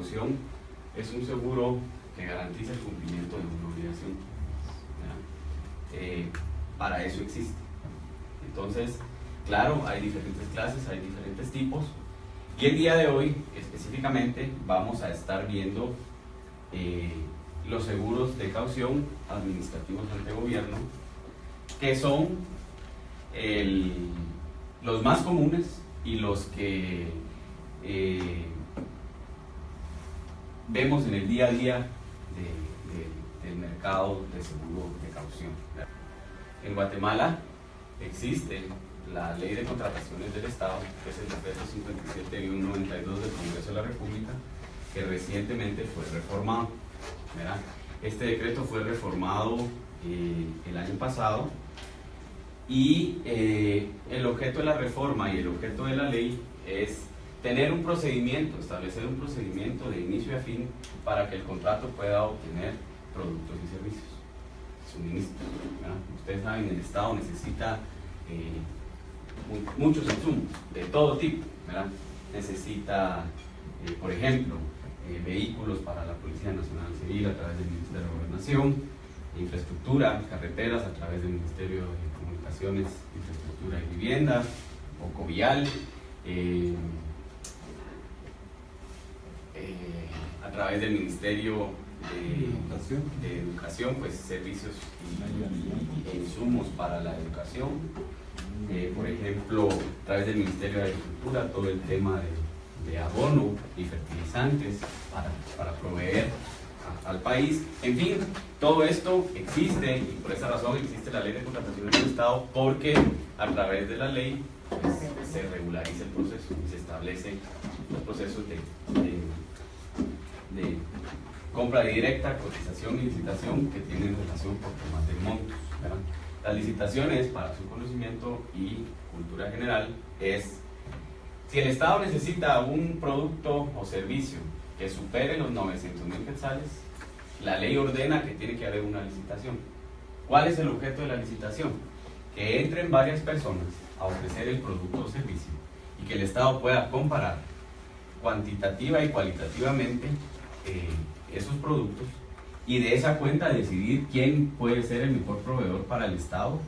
caución es un seguro que garantiza el cumplimiento de una obligación. Para eso existe. Entonces, claro, hay diferentes clases, hay diferentes tipos, y el día de hoy específicamente vamos a estar viendo los seguros de caución administrativos ante gobierno, que son los más comunes y los que vemos en el día a día del mercado de seguro de caución. En Guatemala existe la Ley de Contrataciones del Estado, que es el decreto 57.192 del Congreso de la República, que recientemente fue reformado, ¿verdad? Este decreto fue reformado el año pasado, y el objeto de la reforma y el objeto de la ley es tener un procedimiento, establecer un procedimiento de inicio a fin para que el contrato pueda obtener productos y servicios, suministros, ¿verdad? Ustedes saben, el Estado necesita muchos insumos de todo tipo, ¿verdad? Necesita, por ejemplo, vehículos para la Policía Nacional Civil a través del Ministerio de Gobernación, infraestructura, carreteras a través del Ministerio de Comunicaciones, Infraestructura y Vivienda, o COVIAL, a través del Ministerio de Educación, pues servicios e insumos para la educación, por ejemplo, a través del Ministerio de Agricultura, todo el tema de abono y fertilizantes para proveer al país. En fin, todo esto existe, y por esa razón existe la Ley de Contrataciones del Estado, porque a través de la ley pues, se regulariza el proceso y se establece los procesos de compra directa, cotización y licitación que tienen relación por temas de montos, ¿verdad? Las licitaciones, para su conocimiento y cultura general, es si el Estado necesita un producto o servicio que supere los 900,000 quetzales, la ley ordena que tiene que haber una licitación. ¿Cuál es el objeto de la licitación? Que entren varias personas a ofrecer el producto o servicio y que el Estado pueda comparar cuantitativa y cualitativamente esos productos, y de esa cuenta decidir quién puede ser el mejor proveedor para el Estado,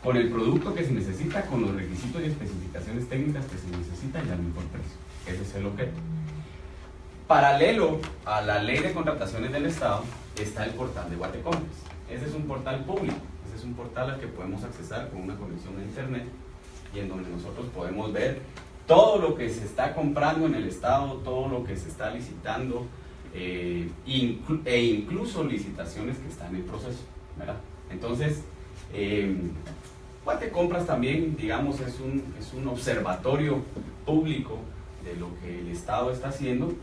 con el producto que se necesita, con los requisitos y especificaciones técnicas que se necesitan y al mejor precio. Ese es el objeto. Paralelo a la Ley de Contrataciones del Estado está el portal de Guatecompras. Ese es un portal público, ese es un portal al que podemos accesar con una conexión a internet, y en donde nosotros podemos ver todo lo que se está comprando en el Estado, todo lo que se está licitando, e incluso licitaciones que están en proceso, ¿verdad? Entonces, Guatecompras también, digamos, es un observatorio público de lo que el Estado está haciendo,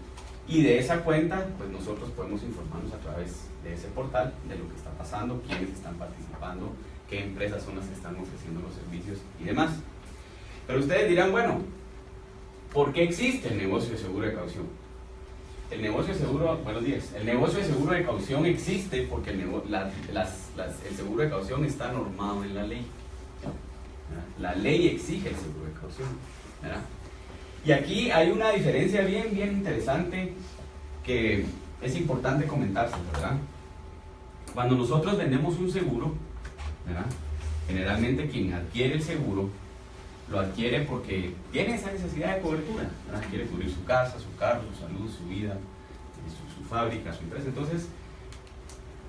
y de esa cuenta, pues nosotros podemos informarnos a través de ese portal de lo que está pasando, quiénes están participando, qué empresas son las que están ofreciendo los servicios y demás. Pero ustedes dirán, bueno, ¿por qué existe el negocio de seguro de caución? El negocio de seguro, buenos días, el negocio de seguro de caución existe porque el seguro de caución está normado en la ley, ¿verdad? La ley exige el seguro de caución, ¿verdad? Y aquí hay una diferencia bien interesante que es importante comentarse, ¿verdad? Cuando nosotros vendemos un seguro, ¿verdad? Generalmente quien adquiere el seguro lo adquiere porque tiene esa necesidad de cobertura, ¿verdad? Quiere cubrir su casa, su carro, su salud, su vida, su fábrica, su empresa. Entonces,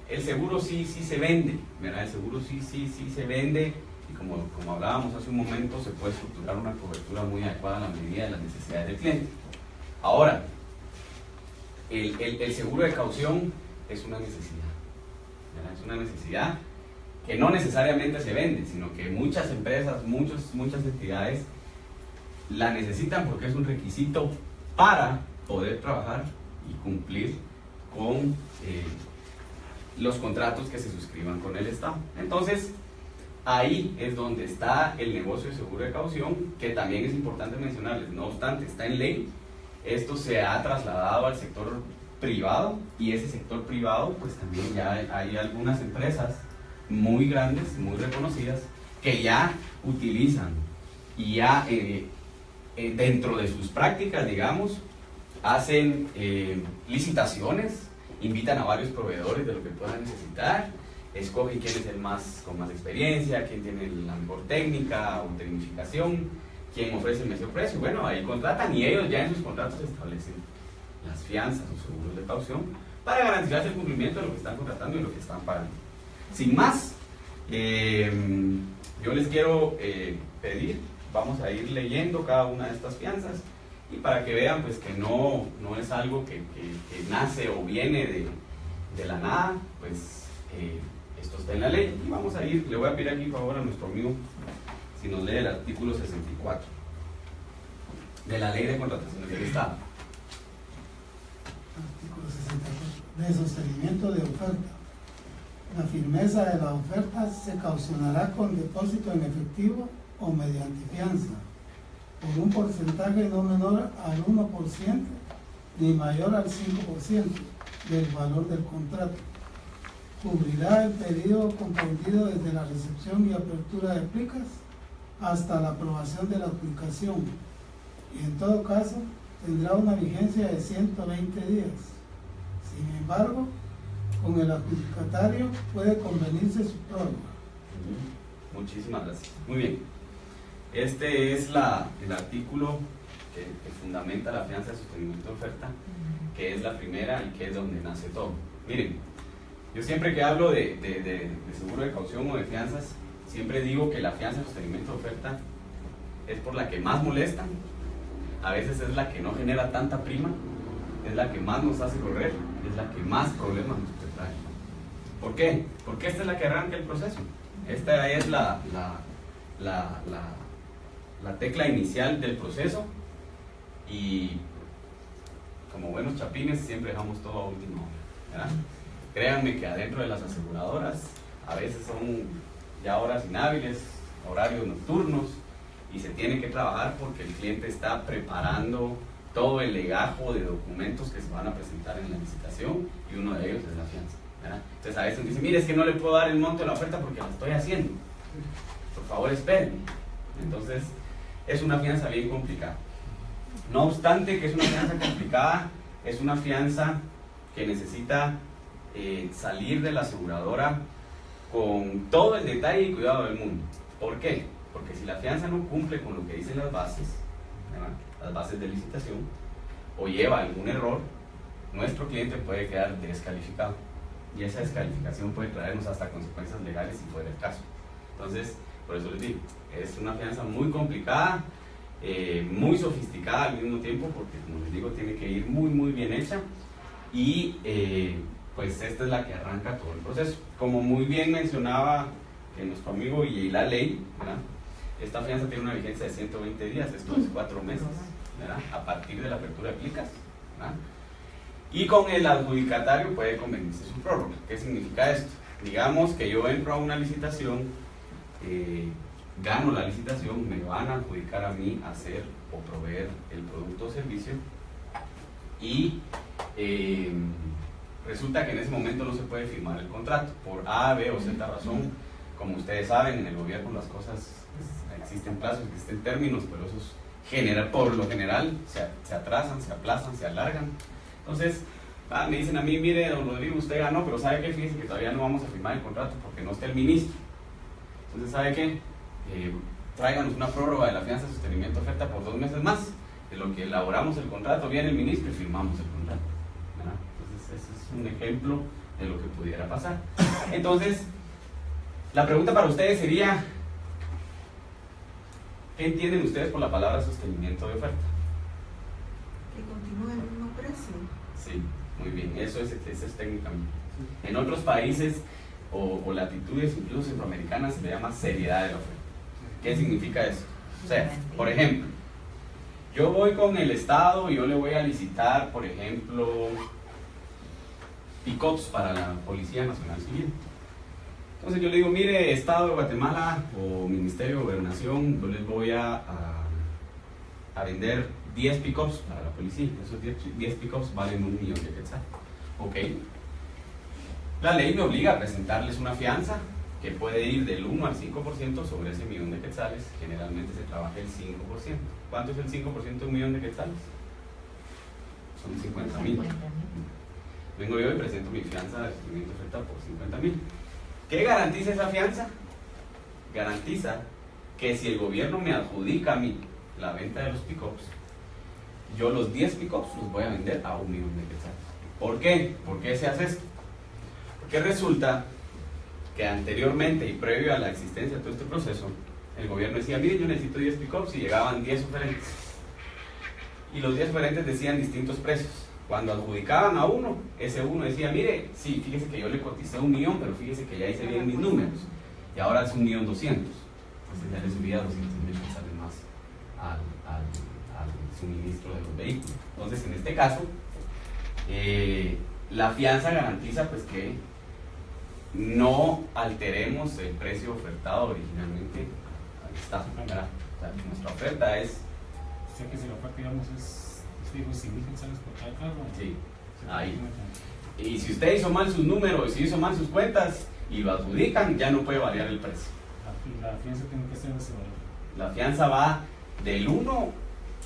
el seguro sí se vende, ¿verdad? El seguro sí se vende, y como hablábamos hace un momento, se puede estructurar una cobertura muy adecuada a la medida de las necesidades del cliente. Ahora, el seguro de caución es una necesidad, ¿verdad? Es una necesidad que no necesariamente se vende, sino que muchas empresas, muchas entidades la necesitan porque es un requisito para poder trabajar y cumplir con los contratos que se suscriban con el Estado. Entonces, ahí es donde está el negocio de seguro de caución, que también es importante mencionarles. No obstante, está en ley. Esto se ha trasladado al sector privado, y ese sector privado, pues también ya hay algunas empresas muy grandes, muy reconocidas, que ya utilizan y ya dentro de sus prácticas, digamos, hacen licitaciones, invitan a varios proveedores de lo que puedan necesitar, escogen quién es el con más experiencia, quién tiene la mejor técnica o tecnificación, quién ofrece el mejor precio. Bueno, ahí contratan y ellos ya en sus contratos establecen las fianzas o seguros de caución para garantizar el cumplimiento de lo que están contratando y lo que están pagando. Sin más, yo les quiero pedir, vamos a ir leyendo cada una de estas fianzas y para que vean pues que no es algo que nace o viene de la nada, pues esto está en la ley y vamos a ir, le voy a pedir aquí por favor a nuestro amigo si nos lee el artículo 64 de la Ley de Contrataciones del Estado. Artículo 64. De sostenimiento de oferta. La firmeza de la oferta se caucionará con depósito en efectivo o mediante fianza, por un porcentaje no menor al 1% ni mayor al 5% del valor del contrato. Cubrirá el periodo comprendido desde la recepción y apertura de plicas hasta la aprobación de la adjudicación y en todo caso tendrá una vigencia de 120 días. Sin embargo, con el adjudicatario puede convenirse su prórroga. Muchísimas gracias. Muy bien. Este es el artículo que fundamenta la fianza de sostenimiento de oferta, que es la primera y que es donde nace todo. Miren, yo siempre que hablo de seguro de caución o de fianzas, siempre digo que la fianza de sostenimiento de oferta es por la que más molestan, a veces es la que no genera tanta prima, es la que más nos hace correr, es la que más problemas nos trae. ¿Por qué? Porque esta es la que arranca el proceso. Esta es la tecla inicial del proceso y como buenos chapines siempre dejamos todo a última hora, ¿verdad? Créanme que adentro de las aseguradoras a veces son ya horas inhábiles, horarios nocturnos y se tiene que trabajar porque el cliente está preparando todo el legajo de documentos que se van a presentar en la licitación y uno de ellos es la fianza, ¿verdad? Entonces a veces dice, mire, es que no le puedo dar el monto de la oferta porque la estoy haciendo, por favor esperen. Entonces es una fianza bien complicada. No obstante que es una fianza complicada, es una fianza que necesita salir de la aseguradora con todo el detalle y cuidado del mundo. ¿Por qué? Porque si la fianza no cumple con lo que dicen las bases, ¿verdad?, las bases de licitación, o lleva algún error, nuestro cliente puede quedar descalificado y esa descalificación puede traernos hasta consecuencias legales si fuera el caso. Entonces, por eso les digo, es una fianza muy complicada, muy sofisticada al mismo tiempo, porque como les digo, tiene que ir muy bien hecha y pues esta es la que arranca todo el proceso. Como muy bien mencionaba nuestro amigo y la ley, ¿verdad?, esta fianza tiene una vigencia de 120 días, esto es 4 meses, ¿verdad?, a partir de la apertura de plicas, ¿verdad?, y con el adjudicatario puede convenirse su prórroga. ¿Qué significa esto? Digamos que yo entro a una licitación, gano la licitación, me van a adjudicar a mí hacer o proveer el producto o servicio y resulta que en ese momento no se puede firmar el contrato por A, B o Z razón. Como ustedes saben, en el gobierno las cosas, pues, existen plazos, existen términos, pero esos por lo general se atrasan, se aplazan, se alargan. Entonces me dicen a mí, mire don Rodrigo, usted ganó, pero ¿sabe qué? Fíjese que todavía no vamos a firmar el contrato porque no está el ministro. Entonces, ¿sabe qué? Tráiganos una prórroga de la fianza de sostenimiento de oferta por 2 meses más, de lo que elaboramos el contrato, viene el ministro y firmamos el contrato, ¿verdad? Entonces ese es un ejemplo de lo que pudiera pasar. Entonces, la pregunta para ustedes sería, ¿qué entienden ustedes por la palabra sostenimiento de oferta? Que continúe el mismo precio. Sí, muy bien, eso es técnicamente. En otros países o latitudes, incluso centroamericanas, se le llama seriedad de la oferta. ¿Qué significa eso? O sea, por ejemplo, yo voy con el Estado y yo le voy a licitar, por ejemplo, pick-ups para la Policía Nacional Civil. Entonces yo le digo, mire, Estado de Guatemala o Ministerio de Gobernación, yo les voy a vender 10 pick-ups para la policía. Esos 10 pick-ups valen 1 millón de quetzales. Ok. La ley me obliga a presentarles una fianza que puede ir del 1 al 5% sobre ese millón de quetzales. Generalmente se trabaja el 5%. ¿Cuánto es el 5% de 1 millón de quetzales? son 50,000. Vengo yo y presento mi fianza de sostenimiento de oferta por 50,000. ¿Qué garantiza esa fianza? Garantiza que si el gobierno me adjudica a mí la venta de los pick-ups, yo los 10 pick-ups los voy a vender a 1 millón de quetzales. ¿Por qué? ¿Por qué se hace esto? Porque resulta que anteriormente y previo a la existencia de todo este proceso, el gobierno decía, miren, yo necesito 10 pick-ups, y llegaban 10 oferentes. Y los 10 oferentes decían distintos precios. Cuando adjudicaban a uno, ese uno decía, mire, sí, fíjese que yo le coticé 1 millón, pero fíjese que ya hice bien mis números. Y ahora es 1.200.000. Entonces ya le subía 200,000 quetzales más al suministro de los vehículos. Entonces, en este caso, la fianza garantiza pues que no alteremos el precio ofertado originalmente al Estado, ¿verdad? O sea, nuestra oferta es... O sea que si la oferta, digamos, es 100,000 quetzales por cada carro. Sí, ahí. Y si usted hizo mal sus números, si hizo mal sus cuentas y lo adjudican, ya no puede variar el precio. La fianza tiene que ser de ese valor. La fianza va del 1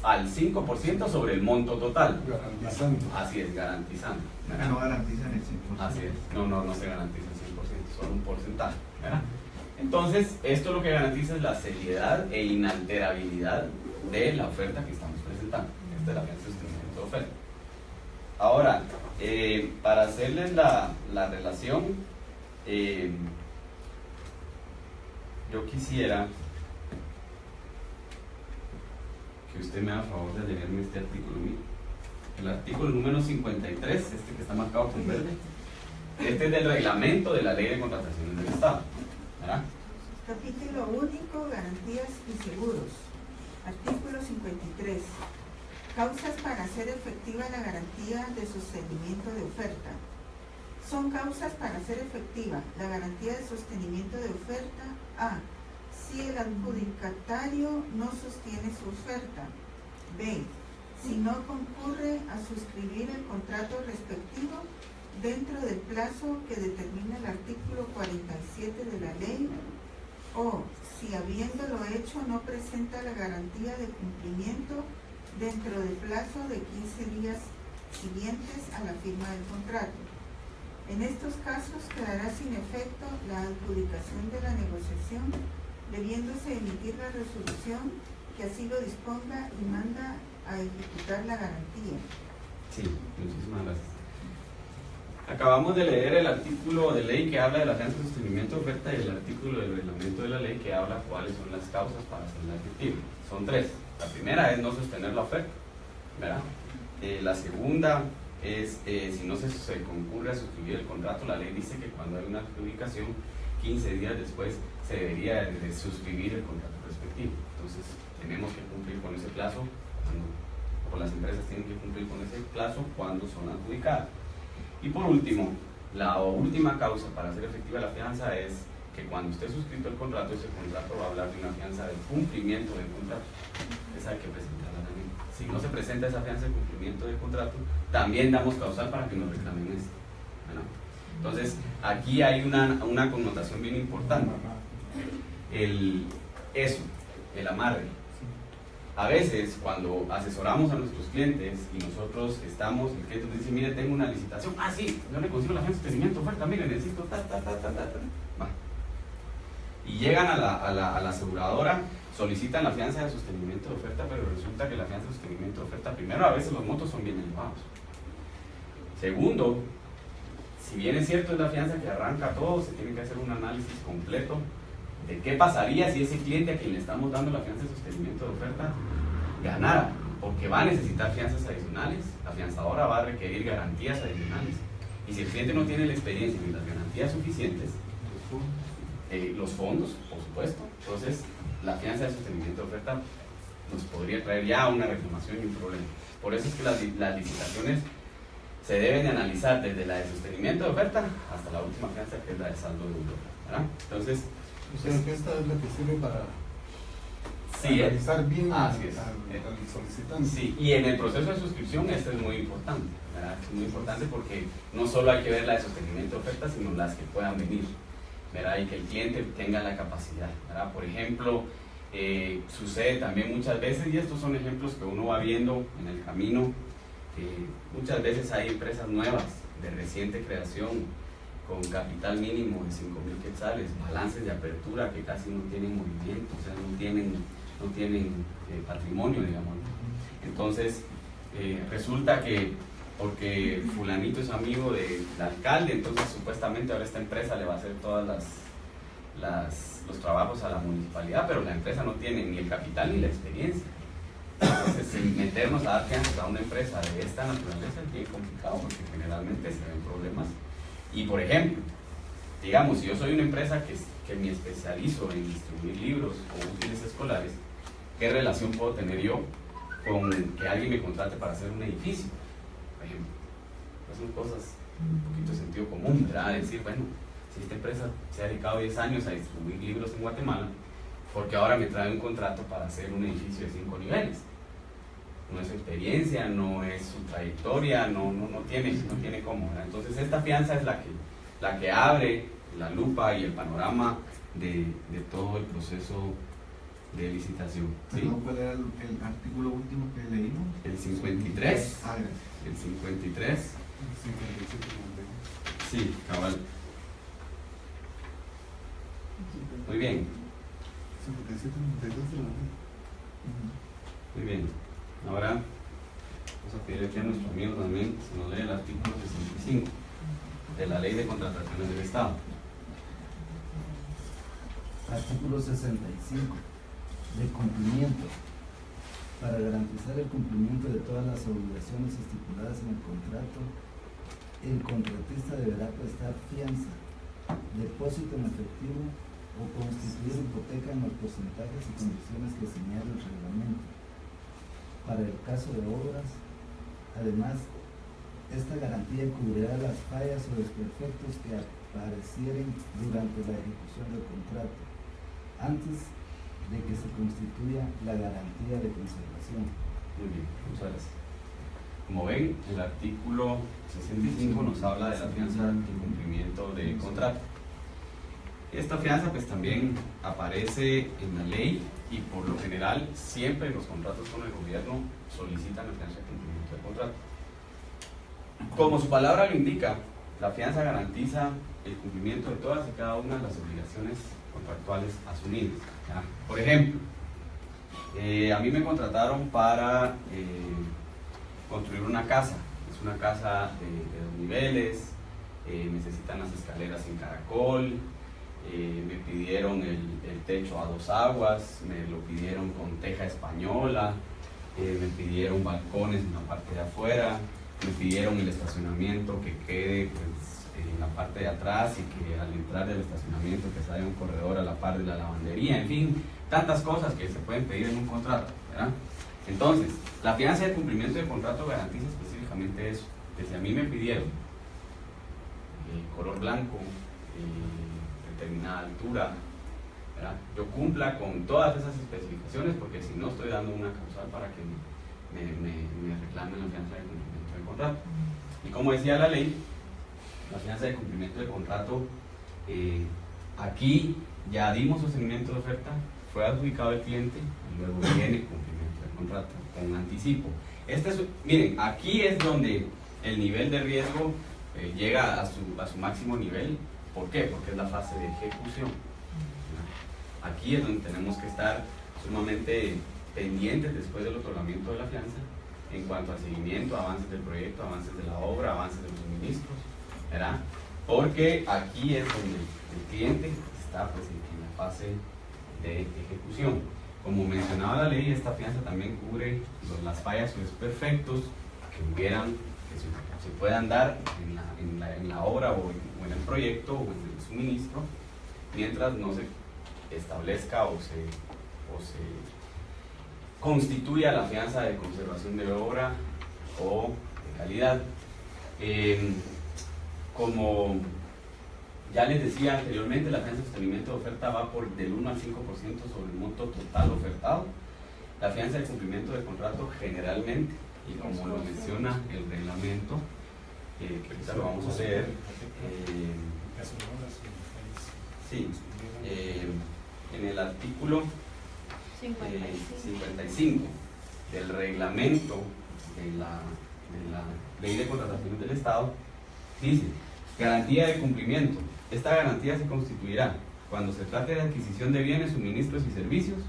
al 5% sobre el monto total. Garantizando. Así es, garantizando. ¿verdad? No garantizan el 100%. Así es, no se garantiza el 100%, solo un porcentaje, ¿verdad? Entonces, esto lo que garantiza es la seriedad e inalterabilidad de la oferta que estamos presentando. Esta es la fianza de sostenimiento de oferta. Ahora, para hacerles la relación, yo quisiera que usted me haga favor de leerme este artículo. El artículo número 53, este que está marcado con verde, este es del reglamento de la Ley de Contrataciones del Estado, ¿verdad? Capítulo único, garantías y seguros. Artículo 53. Causas para hacer efectiva la garantía de sostenimiento de oferta. Son causas para hacer efectiva la garantía de sostenimiento de oferta A. Si el adjudicatario no sostiene su oferta. B. Si no concurre a suscribir el contrato respectivo dentro del plazo que determina el artículo 47 de la ley, o si habiéndolo hecho no presenta la garantía de cumplimiento dentro del plazo de 15 días siguientes a la firma del contrato. En estos casos quedará sin efecto la adjudicación de la negociación, debiéndose emitir la resolución que así lo disponga y manda a ejecutar la garantía. Sí, muchísimas gracias. Acabamos de leer el artículo de ley que habla de la fianza de sostenimiento de oferta y el artículo del reglamento de la ley que habla cuáles son las causas para hacerla efectiva. Son 3. La primera es no sostener la oferta, ¿verdad? La segunda es si no se concurre a suscribir el contrato. La ley dice que cuando hay una adjudicación, 15 días después se debería de suscribir el contrato respectivo. Entonces tenemos que cumplir con ese plazo, o las empresas tienen que cumplir con ese plazo cuando son adjudicadas. Y por último, la última causa para hacer efectiva la fianza es que cuando esté suscrito el contrato, ese contrato va a hablar de una fianza de cumplimiento del contrato. Esa hay que presentarla también. Si no se presenta esa fianza de cumplimiento del contrato, también damos causal para que nos reclamen esto, ¿verdad? Entonces, aquí hay una connotación bien importante. El amarre. A veces, cuando asesoramos a nuestros clientes y nosotros estamos, el cliente nos dice, mire, tengo una licitación. Ah, sí, yo le consigo la fianza de sostenimiento, oferta, mire, necesito va. Y llegan a la aseguradora, solicitan la fianza de sostenimiento de oferta, pero resulta que la fianza de sostenimiento de oferta, primero, a veces los montos son bien elevados. Segundo, si bien es cierto es la fianza que arranca todo, se tiene que hacer un análisis completo de qué pasaría si ese cliente a quien le estamos dando la fianza de sostenimiento de oferta ganara, porque va a necesitar fianzas adicionales, la fianzadora va a requerir garantías adicionales, y si el cliente no tiene la experiencia ni las garantías suficientes, los fondos, por supuesto, entonces la fianza de sostenimiento de oferta nos podría traer ya una reclamación y un problema. Por eso es que las licitaciones se deben de analizar desde la de sostenimiento de oferta hasta la última fianza, que es la de saldo de oferta, ¿verdad? Entonces, O sea, que esta es la que sirve para sí, analizar bien al solicitante. Sí, y en el proceso de suscripción esto es muy importante, ¿verdad? Es muy importante porque no solo hay que ver la de sostenimiento de oferta, sino las que puedan venir, ¿verdad? Y que el cliente tenga la capacidad, ¿verdad? Por ejemplo, sucede también muchas veces, y estos son ejemplos que uno va viendo en el camino, muchas veces hay empresas nuevas de reciente creación con capital mínimo de 5.000 quetzales, balances de apertura que casi no tienen movimiento, o sea, no tienen patrimonio, digamos. Entonces, resulta que porque fulanito es amigo del alcalde, entonces supuestamente ahora esta empresa le va a hacer todas los trabajos a la municipalidad, pero la empresa no tiene ni el capital ni la experiencia. Entonces, meternos a dar fianzas a una empresa de esta naturaleza es bien complicado porque generalmente se ven problemas. Y por ejemplo, digamos, si yo soy una empresa que me especializo en distribuir libros o útiles escolares, ¿qué relación puedo tener yo con que alguien me contrate para hacer un edificio? Por ejemplo, pues son cosas un poquito de sentido común, ¿verdad? Decir, bueno, si esta empresa se ha dedicado 10 años a distribuir libros en Guatemala, porque ahora me trae un contrato para hacer un edificio de 5 niveles. No es su experiencia, no es su trayectoria, no tiene cómo, ¿verdad? Entonces esta fianza es la que abre la lupa y el panorama de todo el proceso de licitación. ¿Sí? ¿Cuál era el artículo último que leímos? El 53. Ah, gracias. El 53. 57, Sí, cabal. Muy bien. 57, 92 de la ley. Muy bien, ahora vamos a pedir aquí a nuestro amigo también que se nos lee el artículo 65 de la Ley de Contrataciones del Estado. Artículo 65 de cumplimiento. Para garantizar el cumplimiento de todas las obligaciones estipuladas en el contrato, el contratista deberá prestar fianza, depósito en efectivo o constituir hipoteca en los porcentajes y condiciones que señala el reglamento. Para el caso de obras, además, esta garantía cubrirá las fallas o desperfectos que aparecieren durante la ejecución del contrato, antes de que se constituya la garantía de conservación. Muy bien, muchas gracias. Como ven, el artículo 65 nos habla de la fianza y cumplimiento de contrato. Esta fianza pues también aparece en la ley y por lo general siempre los contratos con el gobierno solicitan la fianza y cumplimiento de contrato. Como su palabra lo indica, la fianza garantiza el cumplimiento de todas y cada una de las obligaciones contractuales asumidas. ¿Ya? Por ejemplo, a mí me contrataron para construir una casa. Es una casa de 2 niveles, necesitan las escaleras en caracol, me pidieron el techo a 2 aguas, me lo pidieron con teja española, me pidieron balcones en la parte de afuera, me pidieron el estacionamiento que quede pues, en la parte de atrás y que al entrar del estacionamiento que salga un corredor a la par de la lavandería, en fin, tantas cosas que se pueden pedir en un contrato, ¿verdad? Entonces, la fianza de cumplimiento de contrato garantiza específicamente eso. Desde a mí me pidieron color blanco, determinada altura, ¿verdad? Yo cumpla con todas esas especificaciones porque si no estoy dando una causal para que me reclamen la fianza de cumplimiento de contrato. Y como decía la ley, la fianza de cumplimiento de contrato, aquí ya dimos sostenimiento de oferta, fue adjudicado el cliente y luego viene cumplimiento de contrato con anticipo. Miren, aquí es donde el nivel de riesgo llega a su máximo nivel. ¿Por qué? Porque es la fase de ejecución. Aquí es donde tenemos que estar sumamente pendientes después del otorgamiento de la fianza en cuanto al seguimiento, avances del proyecto, avances de la obra, avances de los suministros, ¿verdad? Porque aquí es donde el cliente está pues, en la fase de ejecución. Como mencionaba la ley, esta fianza también cubre las fallas o desperfectos que se puedan dar en la obra o en el proyecto o en el suministro, mientras no se establezca o se constituya la fianza de conservación de obra o de calidad. Como ya les decía anteriormente, la fianza de sostenimiento de oferta va del 1 al 5% sobre el monto total ofertado. La fianza de cumplimiento de contrato generalmente, y como lo menciona el reglamento, que ahorita lo vamos a leer, sí, en el artículo 55 del reglamento la Ley de Contrataciones del Estado, dice: garantía de cumplimiento. Esta garantía se constituirá cuando se trate de adquisición de bienes, suministros y servicios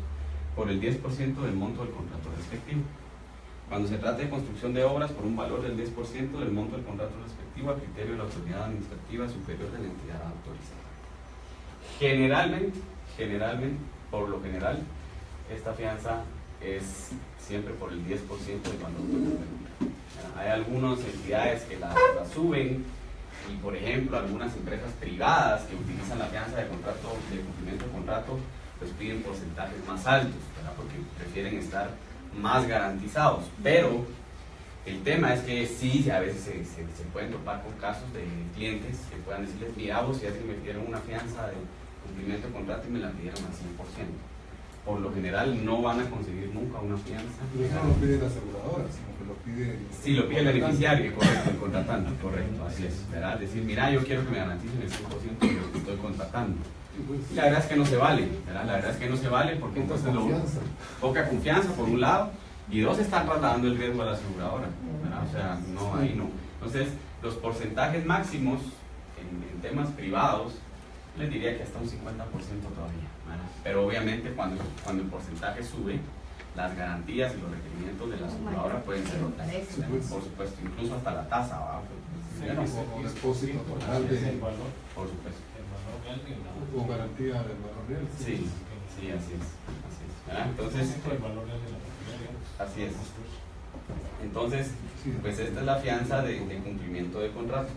por el 10% del monto del contrato respectivo. Cuando se trate de construcción de obras por un valor del 10% del monto del contrato respectivo a criterio de la autoridad administrativa superior de la entidad autorizada. Generalmente, por lo general, esta fianza es siempre por el 10% del valor total. Hay algunas entidades que la suben, y por ejemplo algunas empresas privadas que utilizan la fianza de cumplimiento de contrato, pues piden porcentajes más altos, ¿verdad? Porque prefieren estar más garantizados. Pero el tema es que sí, a veces se pueden topar con casos de clientes que puedan decirles: mira, vos ya es que me pidieron una fianza de cumplimiento de contrato y me la pidieron al 100%. Por lo general no van a conseguir nunca una fianza. Pero eso no lo pide la aseguradora, sino que lo pide... Sí, lo pide el beneficiario, correcto, el contratante, correcto, así es, ¿verdad? Decir: mira, yo quiero que me garanticen el 100% de lo que estoy contratando. Y la verdad es que no se vale, ¿verdad? La verdad es que no se vale porque entonces poca confianza por un lado, y dos, están trasladando el riesgo a la aseguradora, ¿verdad? O sea, no, ahí no. Entonces, los porcentajes máximos en temas privados, les diría que hasta un 50% todavía, ¿verdad? Pero obviamente cuando el porcentaje sube, las garantías y los requerimientos de la aseguradora pueden ser otras, por supuesto, incluso hasta la tasa, ¿verdad? Un depósito total de... Por supuesto. O garantía del valor real. Sí, así es. ¿Verdad? Entonces, así es. Entonces, pues esta es la fianza de cumplimiento de contrato.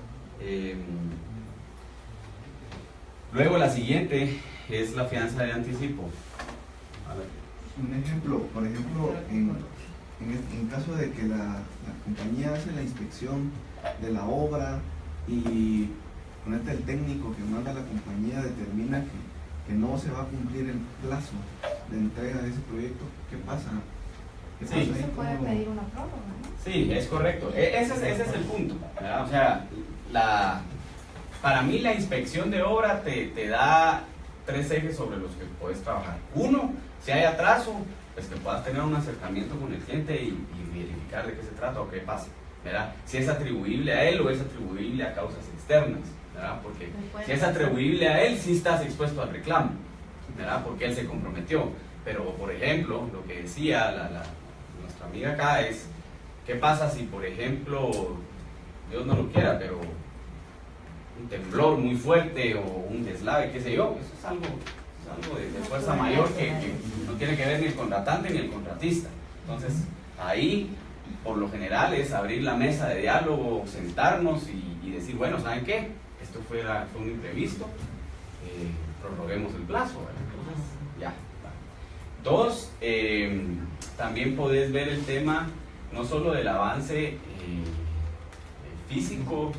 Luego la siguiente es la fianza de anticipo. A ver. Un ejemplo, por ejemplo, en caso de que la compañía hace la inspección de la obra y ponete el técnico que manda a la compañía determina que no se va a cumplir el plazo de entrega de ese proyecto, ¿qué pasa? ¿Qué pasa ahí? Se puede pedir una prórroga, ¿no? Sí, es correcto. Ese es el punto, ¿verdad? O sea, para mí la inspección de obra te da 3 ejes sobre los que puedes trabajar. Uno, si hay atraso, pues que puedas tener un acercamiento con el cliente y verificar de qué se trata o qué pasa, ¿verdad? Si es atribuible a él o es atribuible a causas externas, ¿verdad? Porque si es atribuible a él, sí estás expuesto al reclamo, ¿verdad? Porque él se comprometió. Pero, por ejemplo, lo que decía nuestra amiga acá es: ¿qué pasa si, por ejemplo, Dios no lo quiera, pero un temblor muy fuerte o un deslave, qué sé yo? Eso es algo de fuerza mayor que no tiene que ver ni el contratante ni el contratista. Entonces, ahí, por lo general, es abrir la mesa de diálogo, sentarnos y decir: bueno, ¿saben qué? Esto fue un imprevisto, prorroguemos el plazo, ¿verdad? Entonces, ya. Dos, también podés ver el tema no solo del avance físico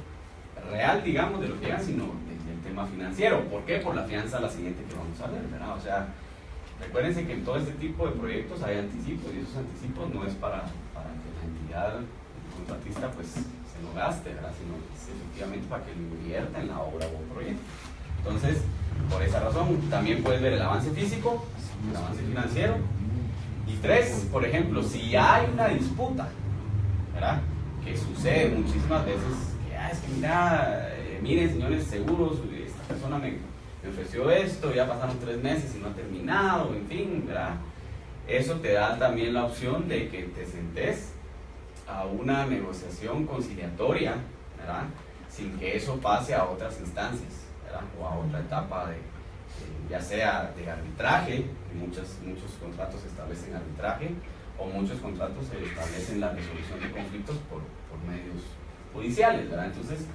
real, digamos, de lo que hagan, sino del tema financiero. ¿Por qué? Por la fianza la siguiente que vamos a ver, ¿verdad? O sea, recuérdense que en todo este tipo de proyectos hay anticipos, y esos anticipos no es para que la entidad contratista pues se lo gaste, ¿verdad? Sino es efectivamente para que lo invierta en la obra o proyecto. Entonces, por esa razón, también puedes ver el avance físico, el avance financiero. Y 3, por ejemplo, si hay una disputa, ¿verdad? Que sucede muchísimas veces, que es que mira, miren señores seguros, esta persona me ofreció esto, ya pasaron 3 meses y no ha terminado, en fin, ¿verdad? Eso te da también la opción de que te sentes a una negociación conciliatoria, ¿verdad? Sin que eso pase a otras instancias, ¿verdad? O a otra etapa ya sea de arbitraje, muchos contratos se establecen arbitraje, o muchos contratos se establecen la resolución de conflictos por medios judiciales, ¿verdad? Entonces,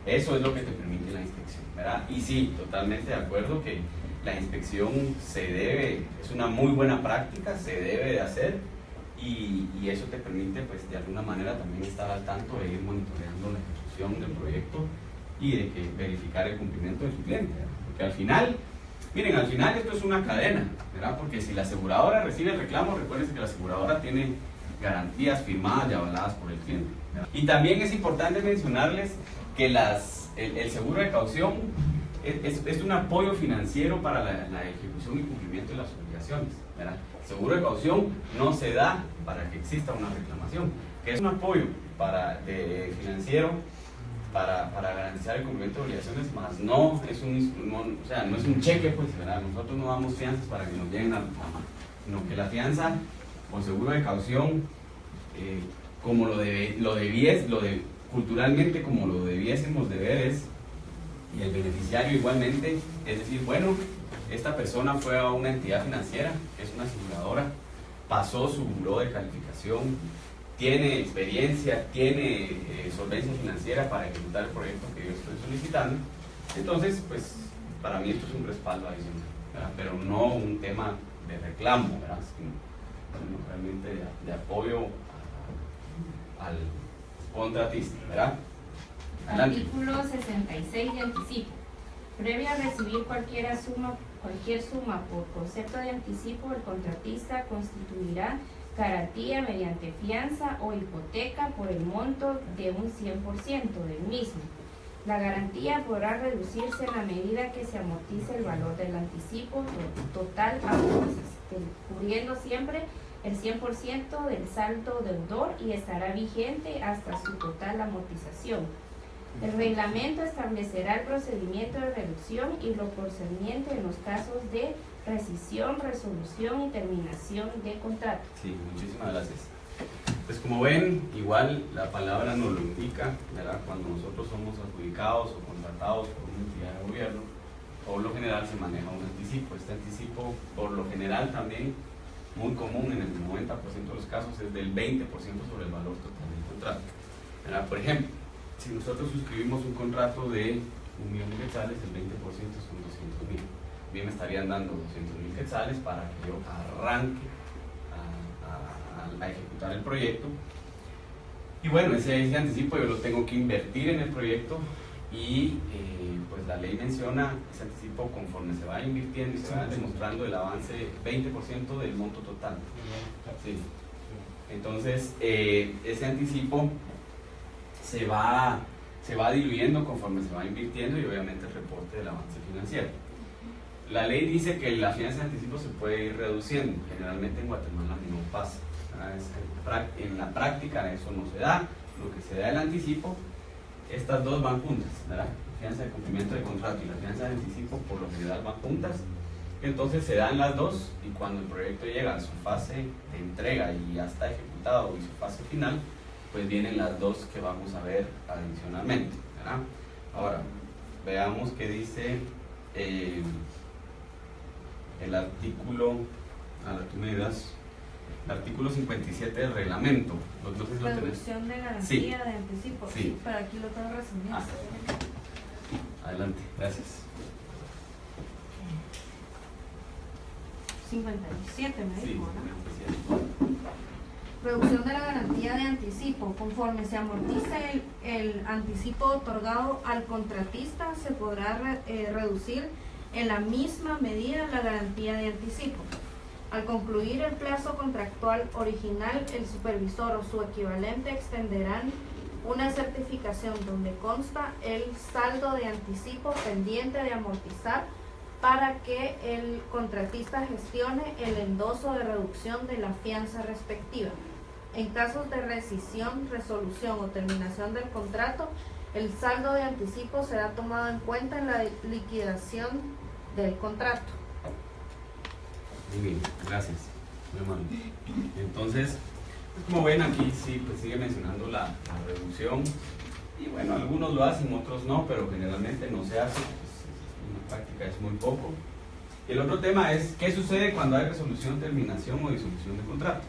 eso es lo que te permite la inspección, ¿verdad? Y sí, totalmente de acuerdo que la inspección es una muy buena práctica, se debe de hacer, y eso te permite, pues, de alguna manera también estar al tanto de ir monitoreando la ejecución del proyecto y de verificar el cumplimiento de su cliente, ¿verdad? Porque al final, miren, esto es una cadena, ¿verdad? Porque si la aseguradora recibe el reclamo, recuerden que la aseguradora tiene garantías firmadas y avaladas por el cliente, ¿verdad? Y también es importante mencionarles que el seguro de caución es un apoyo financiero para la ejecución y cumplimiento de las obligaciones, ¿verdad? El seguro de caución no se da para que exista una reclamación. que es un apoyo financiero para garantizar el cumplimiento de obligaciones, más no es un cheque, pues, ¿verdad? Nosotros no damos fianzas para que nos lleguen a la mano, sino que la fianza o seguro de caución, como culturalmente como lo debiésemos de ver es, y el beneficiario igualmente, es decir, bueno, esta persona fue a una entidad financiera, que es una aseguradora, pasó su buró de calificación, tiene experiencia, tiene solvencia financiera para ejecutar el proyecto que yo estoy solicitando. Entonces, pues, para mí esto es un respaldo adicional, ¿verdad? Pero no un tema de reclamo, ¿verdad? Sino realmente de apoyo al contratista, ¿verdad? Adelante. Artículo 66 de anticipo. Previo a recibir cualquier suma por concepto de anticipo, el contratista constituirá garantía mediante fianza o hipoteca por el monto de un 100% del mismo. La garantía podrá reducirse en la medida que se amortice el valor del anticipo total a meses, cubriendo siempre el 100% del saldo deudor y estará vigente hasta su total amortización. El reglamento establecerá el procedimiento de reducción y lo concerniente en los casos de rescisión, resolución y terminación de contrato. Sí, muchísimas gracias. Pues como ven, igual la palabra nos lo indica, ¿verdad? Cuando nosotros somos adjudicados o contratados por una entidad de gobierno, por lo general se maneja un anticipo. Este anticipo, por lo general también, muy común en el 90% de los casos, es del 20% sobre el valor total del contrato, ¿verdad? Por ejemplo, si nosotros suscribimos un contrato de 1.000.000 quetzales, el 20% son 200.000. Bien, me estarían dando 200.000 quetzales para que yo arranque a ejecutar el proyecto. Y bueno, ese anticipo yo lo tengo que invertir en el proyecto y pues la ley menciona ese anticipo conforme se va invirtiendo y se va demostrando el avance 20% del monto total. Sí. Entonces, ese anticipo se va diluyendo conforme se va invirtiendo y obviamente el reporte del avance financiero. La ley dice que la fianza de anticipo se puede ir reduciendo, generalmente en Guatemala no pasa. En la práctica eso no se da, lo que se da el anticipo, estas dos van juntas, ¿verdad? La fianza de cumplimiento de contrato y la fianza de anticipo por lo general van juntas, entonces se dan las dos y cuando el proyecto llega a su fase de entrega y ya está ejecutado y su fase final, pues vienen las dos que vamos a ver adicionalmente, ¿verdad? Ahora, veamos qué dice el artículo, tú me das, el artículo 57 del reglamento. Reducción de garantía sí. de anticipo. Sí. Pero aquí lo tengo resumido. Adelante, gracias. 57 me Sí, dijo, ¿no? 57. Reducción de la garantía de anticipo. Conforme se amortice el anticipo otorgado al contratista, se podrá reducir en la misma medida la garantía de anticipo. Al concluir el plazo contractual original, el supervisor o su equivalente extenderán una certificación donde consta el saldo de anticipo pendiente de amortizar para que el contratista gestione el endoso de reducción de la fianza respectiva. En casos de rescisión, resolución o terminación del contrato, el saldo de anticipo será tomado en cuenta en la liquidación del contrato. Muy bien, gracias. Muy amable. Entonces, como ven aquí, sí, pues sigue mencionando la reducción. Y bueno, algunos lo hacen, otros no, pero generalmente no se hace. Pues, en la práctica es muy poco. Y el otro tema es, ¿qué sucede cuando hay resolución, terminación o disolución de contrato?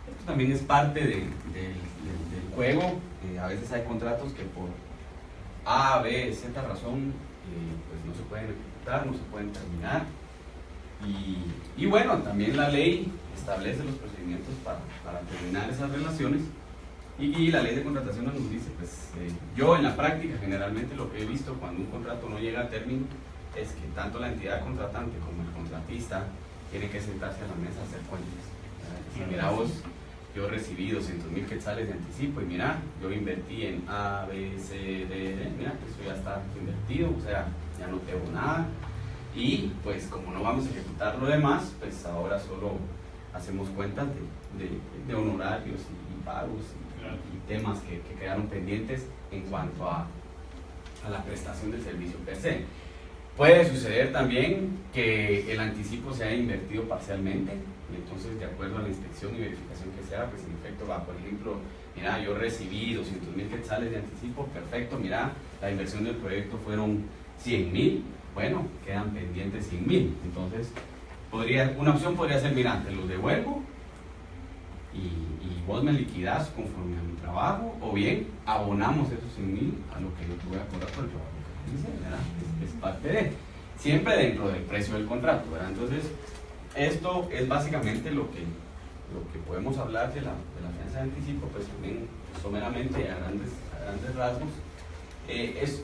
Esto también es parte del juego. A veces hay contratos que por A, B, Z razón, pues no se pueden ejecutar, no se pueden terminar. Y bueno, también la ley establece los procedimientos para terminar esas relaciones y la ley de contratación nos dice, pues yo en la práctica generalmente lo que he visto cuando un contrato no llega a término es que tanto la entidad contratante como el contratista tienen que sentarse a la mesa a hacer cuentas. Y mira vos, yo recibí 200.000 quetzales de anticipo y mira, yo invertí en A, B, C, D, mira, eso ya está invertido, o sea, ya no tengo nada. Y pues como no vamos a ejecutar lo demás, pues ahora solo hacemos cuentas de honorarios y pagos y temas que quedaron pendientes en cuanto a la prestación del servicio per se. Puede suceder también que el anticipo se haya invertido parcialmente y entonces, de acuerdo a la inspección y verificación que se haga, pues en efecto va, por ejemplo, mira, yo recibí 200,000 quetzales de anticipo, perfecto, mira, la inversión del proyecto fueron 100,000, bueno, quedan pendientes 100,000. Entonces, una opción podría ser, mira, te los devuelvo y vos me liquidás conforme a mi trabajo, o bien abonamos esos 100,000 a lo que yo te voy a cobrar por el trabajo que hice, ¿verdad? Es parte de, siempre dentro del precio del contrato, ¿verdad? Entonces, esto es básicamente lo que podemos hablar de la fianza de anticipo, pues también someramente a grandes rasgos.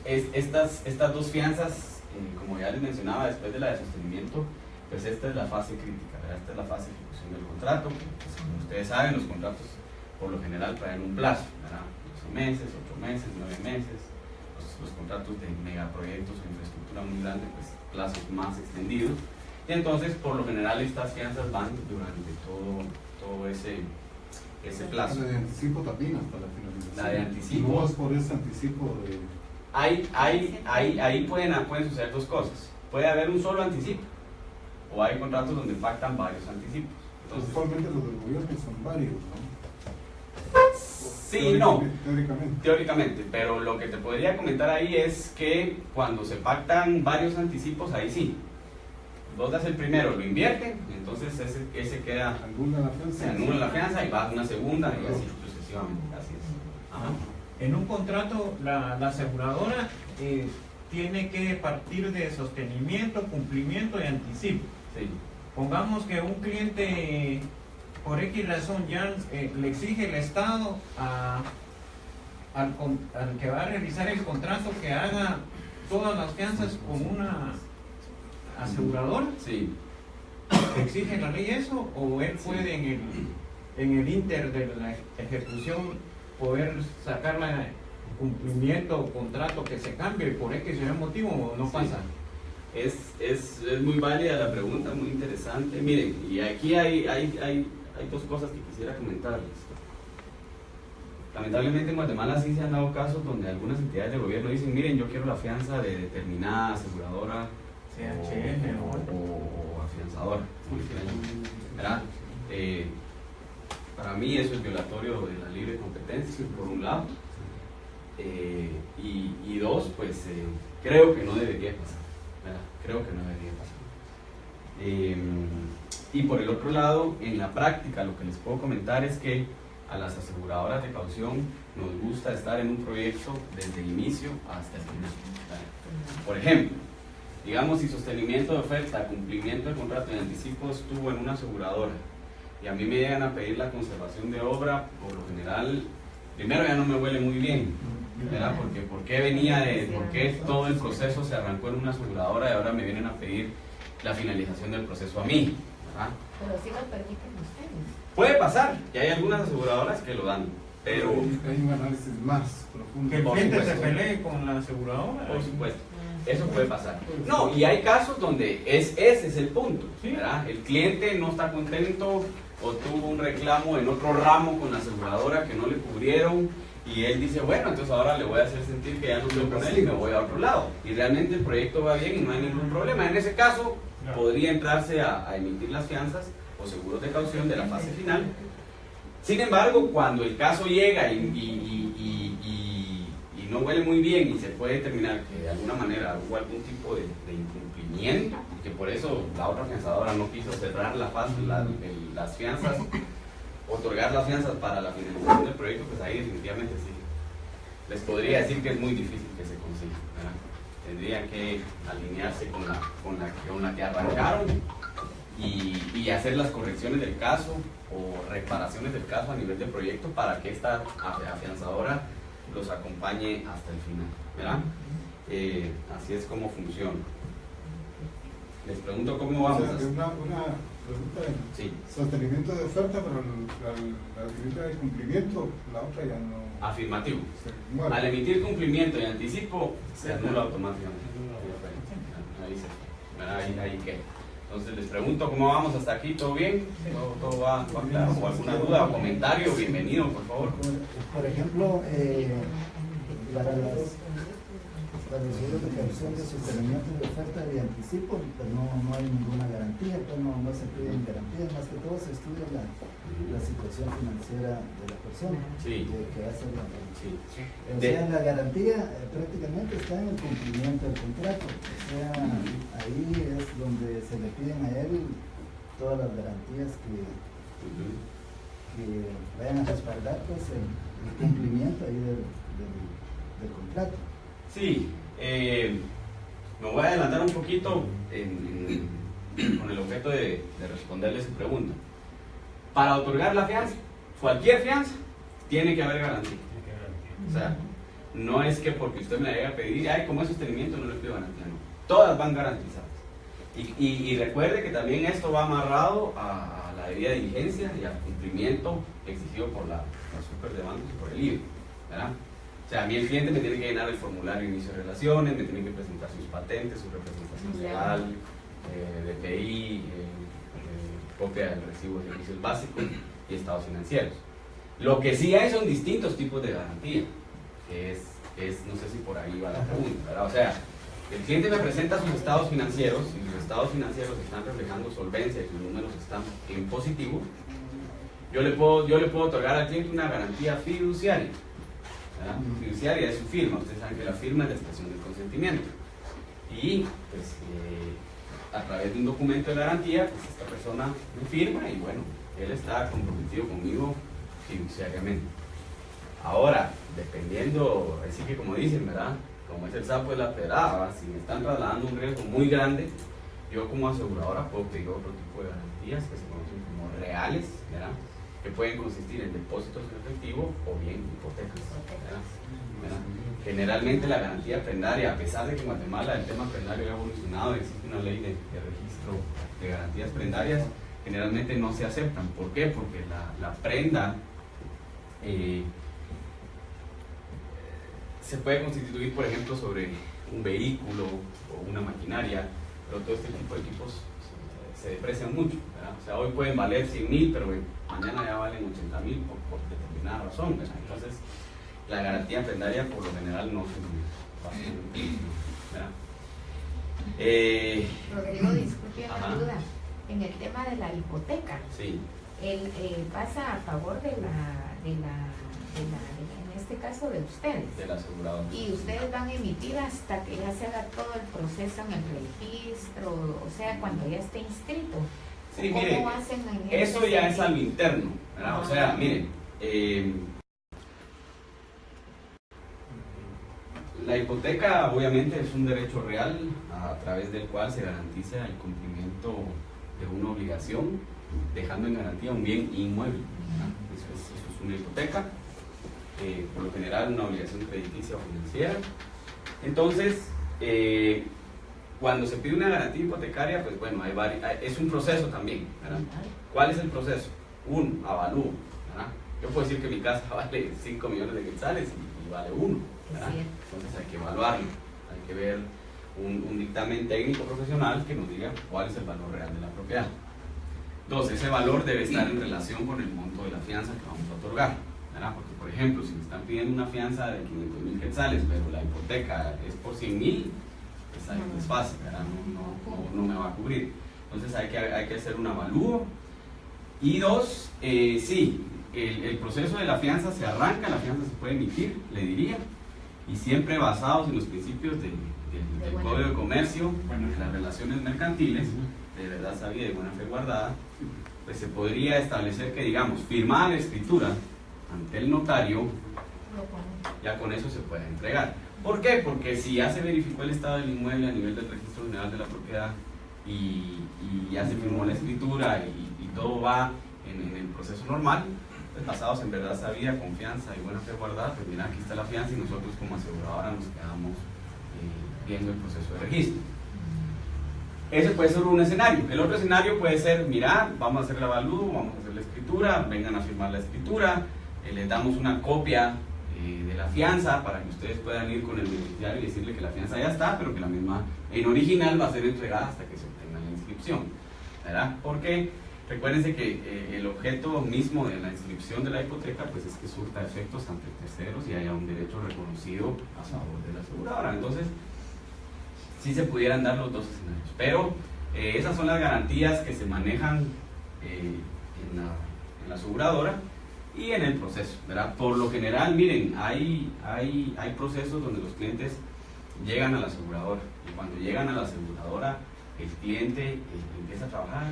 Estas dos fianzas, como ya les mencionaba, después de la de sostenimiento, pues esta es la fase crítica, ¿verdad? Esta es la fase de ejecución del contrato. Pues, como ustedes saben, los contratos por lo general traen un plazo, ¿verdad? 12 meses, 8 meses, 9 meses. Los contratos de megaproyectos o infraestructura muy grande, pues plazos más extendidos. Y entonces, por lo general, estas fianzas van durante todo ese plazo. La de anticipo también hasta la finalización. La de anticipo. No es por ese anticipo de... Ahí pueden suceder dos cosas. Puede haber un solo anticipo, o hay contratos donde pactan varios anticipos. Entonces, usualmente los del gobierno son varios, ¿no? Sí, no. Teóricamente, pero lo que te podría comentar ahí es que cuando se pactan varios anticipos, ahí sí. Vos das el primero, lo invierten, entonces ese queda, se anula la fianza y va a una segunda y así sucesivamente. Así es. Ajá. En un contrato, la aseguradora tiene que partir de sostenimiento, cumplimiento y anticipo. Sí. Pongamos que un cliente, por X razón, ya le exige el Estado al que va a realizar el contrato que haga todas las fianzas con una aseguradora. Sí. ¿Exige la ley eso? ¿O él puede en el inter de la ejecución poder sacarla cumplimiento o contrato que se cambie por X o Y motivo, o no pasa? Es muy válida la pregunta, muy interesante. Miren, y aquí hay dos cosas que quisiera comentarles. Lamentablemente en Guatemala sí se han dado casos donde algunas entidades de gobierno dicen, miren, yo quiero la fianza de determinada aseguradora o afianzadora, ¿verdad? Para mí eso es violatorio de la libre competencia, por un lado, y dos, pues creo que no debería pasar, ¿verdad? Creo que no debería pasar. Y por el otro lado, en la práctica lo que les puedo comentar es que a las aseguradoras de caución nos gusta estar en un proyecto desde el inicio hasta el final, ¿verdad? Por ejemplo, digamos, si sostenimiento de oferta, cumplimiento de contrato y anticipo estuvo en una aseguradora y a mí me llegan a pedir la conservación de obra, por lo general, primero ya no me huele muy bien, ¿verdad? Porque ¿por qué todo el proceso se arrancó en una aseguradora y ahora me vienen a pedir la finalización del proceso a mí, ¿verdad? Pero sí lo permiten ustedes. Puede pasar, y hay algunas aseguradoras que lo dan, pero... Hay un análisis más profundo. Que el cliente se pelee con la aseguradora. Por supuesto. Eso puede pasar. No, y hay casos donde ese es el punto, ¿verdad? El cliente no está contento o tuvo un reclamo en otro ramo con la aseguradora que no le cubrieron y él dice, bueno, entonces ahora le voy a hacer sentir que ya no estoy con él y me voy a otro lado. Y realmente el proyecto va bien y no hay ningún problema. En ese caso, podría entrarse a emitir las fianzas o seguros de caución de la fase final. Sin embargo, cuando el caso llega y no huele muy bien y se puede determinar que de alguna manera hubo algún tipo de incumplimiento, y que por eso la otra fianzadora no quiso cerrar las fianzas, otorgar las fianzas para la finalización del proyecto, pues ahí definitivamente sí. Les podría decir que es muy difícil que se consiga, ¿verdad? Tendrían que alinearse con la que arrancaron y hacer las correcciones del caso o reparaciones del caso a nivel del proyecto para que esta afianzadora los acompañe hasta el final, ¿verdad? Así es como funciona. Les pregunto cómo vamos. O sea, una pregunta de sí. Sostenimiento de oferta, pero la emitir de cumplimiento, la otra ya no. Afirmativo. Al emitir cumplimiento y anticipo, se anula automáticamente. Ahí queda. Entonces les pregunto cómo vamos hasta aquí, ¿todo bien? ¿Todo va claro? ¿O alguna duda o comentario? Bienvenido, por favor. Por ejemplo, para los seguros de caución de sostenimiento de oferta de anticipo, pues no hay ninguna garantía, pues no se piden garantías, más que todo se estudia la situación financiera de la persona Sí. que hace la Sí. O sea, la garantía prácticamente está en el cumplimiento del contrato, o sea, ahí es donde se le piden a él todas las garantías que vayan a respaldar pues el cumplimiento ahí del contrato. Sí, me voy a adelantar un poquito con el objeto de responderle su pregunta. Para otorgar la fianza, cualquier fianza, tiene que haber garantía. O sea, no es que porque usted me la llega a pedir, ay, como es sostenimiento no le pido garantía, no. Todas van garantizadas. Y recuerde que también esto va amarrado a la debida diligencia y al cumplimiento exigido por la super de bancos y por el IBE, ¿verdad? O sea, a mí el cliente me tiene que llenar el formulario de inicio de relaciones, me tiene que presentar sus patentes, su representación legal, DPI, copia del recibo de servicios básicos y estados financieros. Lo que sí hay son distintos tipos de garantía, que es no sé si por ahí va la pregunta, ¿verdad? O sea, el cliente me presenta sus estados financieros y sus estados financieros están reflejando solvencia y sus números están en positivo. Yo le puedo otorgar al cliente una garantía fiduciaria. ¿Verdad? Fiduciaria es su firma, ustedes saben que la firma es la expresión del consentimiento. Y pues a través de un documento de garantía, pues esta persona me firma y bueno, él está comprometido conmigo fiduciariamente. Ahora, dependiendo, así que como dicen, ¿verdad? Como es el sapo de la pedrada, si me están trasladando un riesgo muy grande, yo como aseguradora puedo pedir otro tipo de garantías que se conocen como reales, ¿verdad? Que pueden consistir en depósitos en efectivo o bien hipotecas, ¿verdad? Generalmente la garantía prendaria, a pesar de que en Guatemala el tema prendario ha evolucionado, existe una ley de registro de garantías prendarias, generalmente no se aceptan. ¿Por qué? Porque la prenda se puede constituir, por ejemplo, sobre un vehículo o una maquinaria, pero todo este tipo de equipos se deprecian mucho, ¿verdad? O sea, hoy pueden valer 100,000, pero mañana ya valen 80,000 por determinada razón, ¿verdad? Entonces, la garantía prendaria por lo general no se ¿verdad? Rodrigo, disculpe una duda. En el tema de la hipoteca, sí. Él pasa a favor de en este caso de ustedes. Del asegurador. Y ustedes van a emitir hasta que ya se haga todo el proceso en el registro, o sea, cuando ya esté inscrito. Sí, ¿Cómo mire, hacen en eso ese ya sentido? es al interno, ¿verdad? O sea, miren, la hipoteca obviamente es un derecho real a través del cual se garantiza el cumplimiento de una obligación, dejando en garantía un bien inmueble, ¿verdad? Eso es una hipoteca, por lo general una obligación crediticia o financiera. Entonces, cuando se pide una garantía hipotecaria, pues bueno, es un proceso también, ¿verdad? ¿Cuál es el proceso? Un avalúo, ¿verdad? Yo puedo decir que mi casa vale 5 millones de quetzales y vale 1, ¿verdad? Entonces hay que evaluarlo, hay que ver un dictamen técnico profesional que nos diga cuál es el valor real de la propiedad. Entonces, ese valor debe estar en relación con el monto de la fianza que vamos a otorgar, ¿verdad? Porque, por ejemplo, si me están pidiendo una fianza de 500,000 quetzales, pero la hipoteca es por 100,000, pues ahí es fácil, ¿verdad? No me va a cubrir. Entonces hay que hacer un avalúo. Y dos, sí, el proceso de la fianza se arranca, la fianza se puede emitir, le diría, y siempre basados en los principios del Código de Comercio, en las relaciones mercantiles, de verdad sabida y de buena fe guardada, pues se podría establecer que, digamos, firmada la escritura ante el notario, ya con eso se puede entregar. ¿Por qué? Porque si ya se verificó el estado del inmueble a nivel del Registro General de la Propiedad y ya se firmó la escritura y todo va en el proceso normal, pues basados en verdad sabida, confianza y buena fe guardada, pues mira, aquí está la fianza y nosotros como aseguradora nos quedamos viendo el proceso de registro. Ese puede ser un escenario. El otro escenario puede ser, mira, vamos a hacer el avalúo, vamos a hacer la escritura, vengan a firmar la escritura, les damos una copia de la fianza para que ustedes puedan ir con el beneficiario y decirle que la fianza ya está, pero que la misma en original va a ser entregada hasta que se obtenga la inscripción. inscripción, ¿verdad? Porque recuérdense que el objeto mismo de la inscripción de la hipoteca pues es que surta efectos ante terceros y haya un derecho reconocido a favor de la aseguradora. Entonces, sí se pudieran dar los dos escenarios, pero esas son las garantías que se manejan en la aseguradora y en el proceso, ¿verdad? Por lo general, miren, hay procesos donde los clientes llegan a la aseguradora y cuando llegan a la aseguradora el cliente empieza a trabajar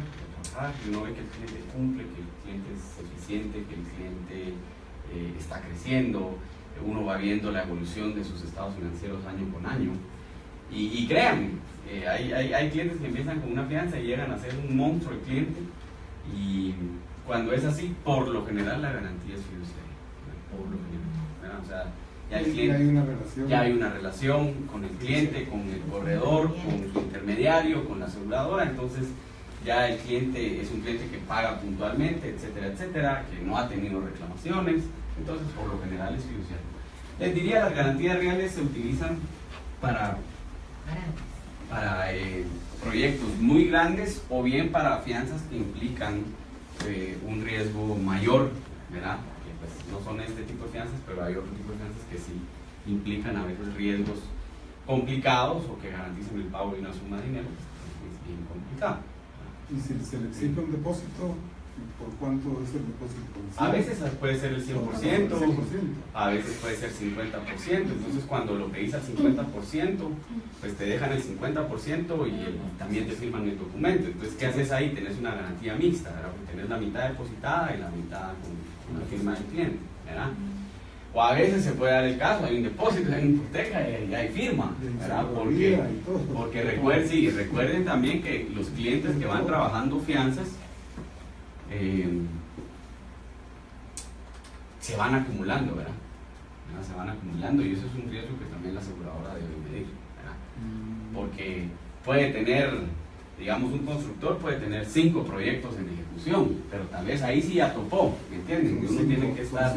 y uno ve que el cliente cumple, que el cliente es eficiente, que el cliente está creciendo, uno va viendo la evolución de sus estados financieros año con año y créanme, hay clientes que empiezan con una fianza y llegan a ser un monstruo de cliente y cuando es así, por lo general la garantía es fiduciaria, por lo general, ¿verdad? O sea, ya el cliente, ya hay una relación con el cliente, con el corredor, con su intermediario, con la aseguradora, entonces ya el cliente es un cliente que paga puntualmente, etcétera, etcétera, que no ha tenido reclamaciones, entonces por lo general es fiduciario. Les diría, las garantías reales se utilizan para proyectos muy grandes o bien para fianzas que implican un riesgo mayor, ¿verdad? Que pues no son este tipo de fianzas, pero hay otro tipo de fianzas que sí implican a veces riesgos complicados o que garantizan el pago de una suma de dinero, pues, es bien complicado. ¿Y si se le exige un depósito, por cuánto es el depósito? A veces puede ser el 100%, a veces puede ser 50%, entonces cuando lo pedís al 50%, pues te dejan el 50% y también te firman el documento. Entonces, ¿qué haces ahí? Tenés una garantía mixta, ¿verdad? Porque tenés la mitad depositada y la mitad con la firma del cliente, ¿verdad? O a veces se puede dar el caso, hay un depósito, hay una hipoteca y hay firma, ¿verdad? Porque recuerden también que los clientes que van trabajando fianzas se van acumulando, ¿verdad? Se van acumulando y eso es un riesgo que también la aseguradora debe medir, ¿verdad? Porque puede tener, digamos, un constructor puede tener 5 proyectos en ejecución, pero tal vez ahí sí ya topó, ¿me entienden? Y uno tiene que estar,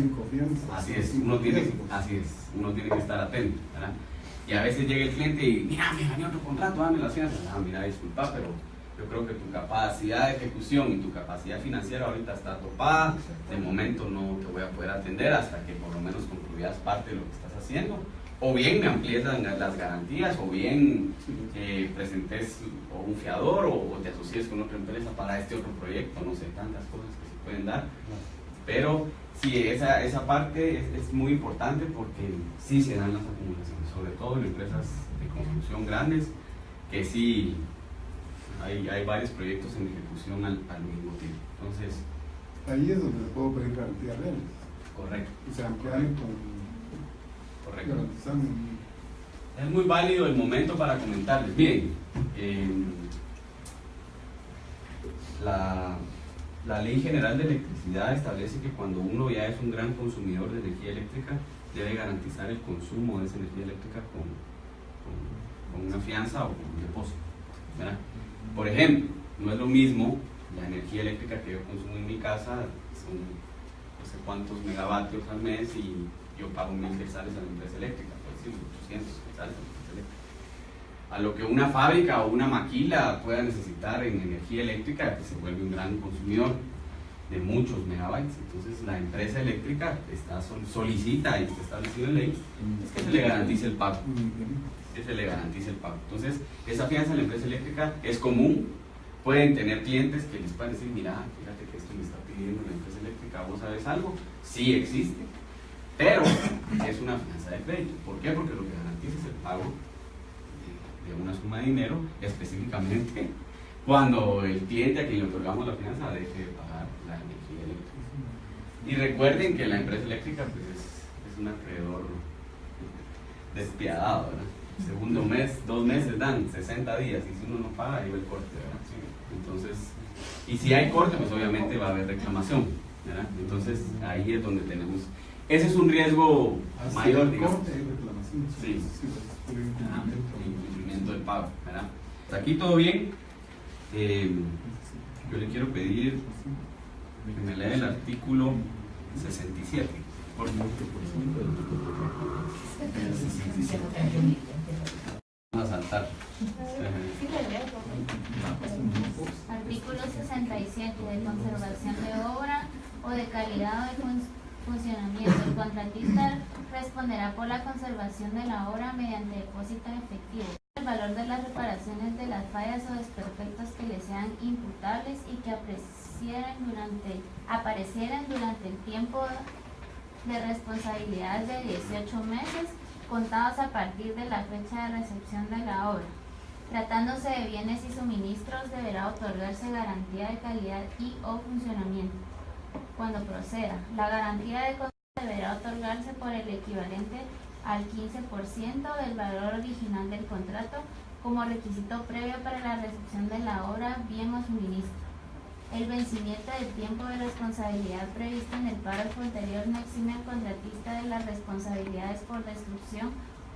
así es, uno tiene que estar atento, ¿verdad? Y a veces llega el cliente y, mira, me gané otro contrato, dame las fianzas. Ah, mira, disculpa, pero yo creo que tu capacidad de ejecución y tu capacidad financiera ahorita está topada, de momento no te voy a poder atender hasta que por lo menos concluyas parte de lo que estás haciendo, o bien me amplíes las garantías, o bien presentes un fiador o te asocies con otra empresa para este otro proyecto, no sé, tantas cosas que se pueden dar, pero sí, esa parte es muy importante porque sí se dan las acumulaciones, sobre todo en empresas de construcción grandes, que sí hay varios proyectos en ejecución al mismo tiempo. Entonces, ahí es donde se puede pedir garantías reales. Correcto. O sea, ampliar correcto. Garantizando. Es muy válido el momento para comentarles. Bien, la Ley General de Electricidad establece que cuando uno ya es un gran consumidor de energía eléctrica, debe garantizar el consumo de esa energía eléctrica con una fianza o con un depósito, ¿verdad? Por ejemplo, no es lo mismo la energía eléctrica que yo consumo en mi casa, son no sé cuántos megavatios al mes y yo pago 1000 quetzales a la empresa eléctrica, por decirlo, 800 quetzales a la empresa eléctrica. A lo que una fábrica o una maquila pueda necesitar en energía eléctrica, que se vuelve un gran consumidor de muchos megabytes. Entonces la empresa eléctrica solicita y está establecido en ley es que se le garantice el pago. Que se le garantice el pago. Entonces esa fianza en la empresa eléctrica es común. Pueden tener clientes que les puedan decir, mira, fíjate que esto me está pidiendo la empresa eléctrica, ¿vos sabes algo? Sí existe, pero es una fianza de crédito. ¿Por qué? Porque lo que garantiza es el pago de una suma de dinero, específicamente cuando el cliente a quien le otorgamos la fianza deje de pagar la energía eléctrica. Y recuerden que la empresa eléctrica pues, es un acreedor despiadado, ¿verdad? Segundo mes, 2 meses dan 60 días y si uno no paga, ahí va el corte, ¿verdad? Entonces, y si hay corte, pues obviamente va a haber reclamación, ¿verdad? Entonces ahí es donde tenemos, ese es un riesgo mayor, digamos. Corte y reclamación. Sí. Incumplimiento del pago, ¿verdad? Hasta aquí todo bien. Yo le quiero pedir que me lea el artículo 67. Por favor. a saltar. Sí, le leo. Artículo 67 de conservación de obra o de calidad de funcionamiento. El contratista responderá por la conservación de la obra mediante depósito en efectivo. El valor de las reparaciones de las fallas o desperfectos que le sean imputables y que aparecieran durante el tiempo de responsabilidad de 18 meses contados a partir de la fecha de recepción de la obra. Tratándose de bienes y suministros, deberá otorgarse garantía de calidad y o funcionamiento. Cuando proceda, la garantía de conservación deberá otorgarse por el equivalente al 15% del valor original del contrato como requisito previo para la recepción de la obra, bien o suministro. El vencimiento del tiempo de responsabilidad previsto en el párrafo anterior no exime al contratista de las responsabilidades por destrucción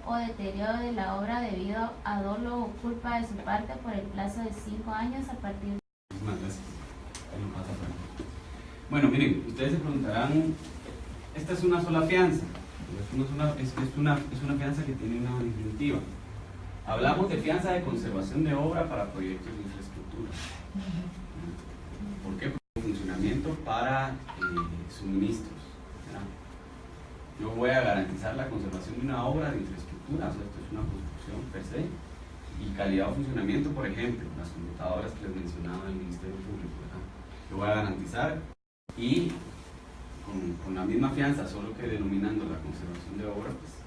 o deterioro de la obra debido a dolo o culpa de su parte por el plazo de 5 años a partir de... Bueno, miren, ustedes se preguntarán, esta es una sola fianza, es una fianza que tiene una definitiva. Hablamos de fianza de conservación de obra para proyectos de infraestructura. ¿Por qué? Porque funcionamiento para suministros, ¿verdad? Yo voy a garantizar la conservación de una obra de infraestructura, o sea, esto es una construcción per se, y calidad o funcionamiento, por ejemplo, las computadoras que les mencionaba el Ministerio Público, ¿verdad? Yo voy a garantizar y con la misma fianza, solo que denominando la conservación de obra, pues